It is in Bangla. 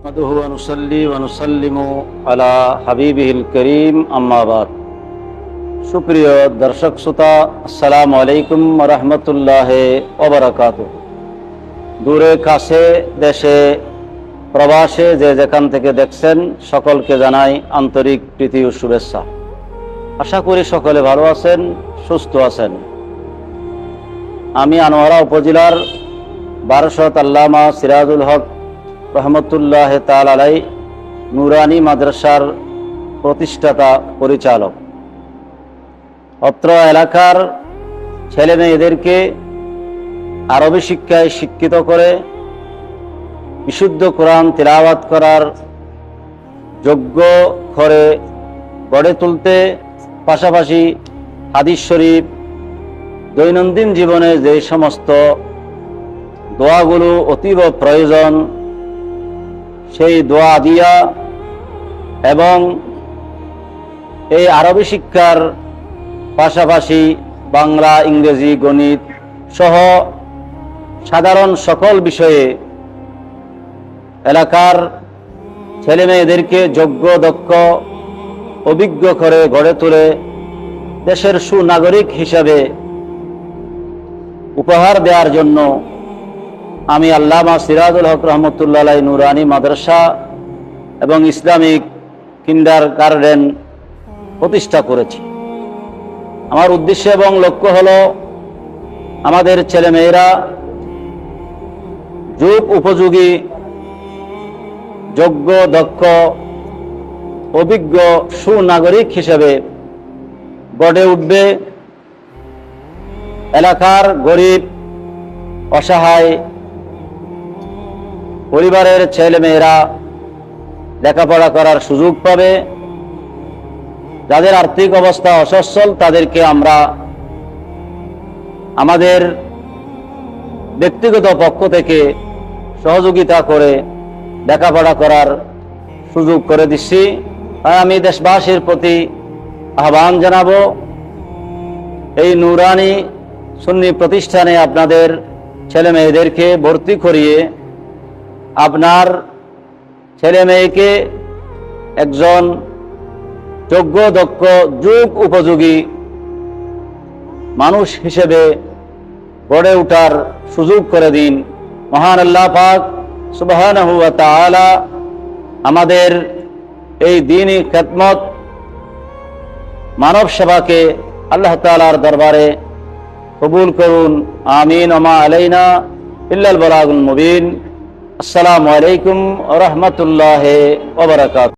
نحمده ونصلي ونسلم على হাবিবিহিল করিম আম্মা বাদ। সুপ্রিয় দর্শক শ্রোতা, আসসালামু আলাইকুম ওয়া রাহমাতুল্লাহি ওয়া বারাকাতুহু। দূরে কাছে দেশে প্রবাসে যে যেখান থেকে দেখছেন সকলকে জানাই আন্তরিক প্রীতি ও শুভেচ্ছা। আশা করি সকলে ভালো আছেন, সুস্থ আছেন। আমি আনোয়ারা উপজেলার বারসত আল্লামা সিরাজুল হক রহমতুল্লাহ তাআলা আলাই নুরানি মাদ্রাসার প্রতিষ্ঠাতা পরিচালক। অত্র এলাকার ছেলে মেয়েদেরকে আরবি শিক্ষায় শিক্ষিত করে বিশুদ্ধ কোরআন তিলাওয়াত করার যোগ্য করে গড়ে তুলতে, পাশাপাশি হাদিস শরীফ দৈনন্দিন জীবনে যে সমস্ত দোয়াগুলো অতীব প্রয়োজন সেই দোয়া দিয়া এবং এই আরবি শিক্ষার পাশাপাশি বাংলা, ইংরেজি, গণিত সহ সাধারণ সকল বিষয়ে এলাকার ছেলে মেয়েদেরকে যোগ্য, দক্ষ, অভিজ্ঞ করে গড়ে তুলে দেশের সুনাগরিক হিসাবে উপহার দেওয়ার জন্য আমি আল্লামা সিরাজুল হক রহমতুল্লাহ আলাই নুরানি মাদ্রাসা এবং ইসলামিক কিন্ডার গার্ডেন প্রতিষ্ঠা করেছি। আমার উদ্দেশ্য এবং লক্ষ্য হলো আমাদের ছেলেমেয়েরা যুগ উপযোগী, যোগ্য, দক্ষ, অভিজ্ঞ সুনাগরিক হিসেবে গড়ে উঠবে। এলাকার গরিব, অসহায় পরিবারের ছেলেমেয়েরা লেখাপড়া করার সুযোগ পাবে। যাদের আর্থিক অবস্থা অসচ্ছল তাদেরকে আমরা আমাদের ব্যক্তিগত পক্ষ থেকে সহযোগিতা করে লেখাপড়া করার সুযোগ করে দিচ্ছি। তাই আমি দেশবাসীর প্রতি আহ্বান জানাবো, এই নুরানি সুন্নি প্রতিষ্ঠানে আপনাদের ছেলে মেয়েদেরকে ভর্তি করিয়ে আপনার ছেলে মেয়েকে একজন যোগ্য, দক্ষ, যুগ উপযোগী মানুষ হিসেবে গড়ে ওঠার সুযোগ করে দিন। মহান আল্লাহ পাক সুবহানাহু ওয়া তাআলা আমাদের এই দ্বীনি খেদমত, মানব সেবাকে আল্লাহ তাআলার দরবারে কবুল করুন। আমিন। ওমা আলাইনা ইল্লাল বালাগুল মুবিন। আসসালামু আলাইকুম ওয়া রাহমাতুল্লাহি ওয়া বারাকাতুহু।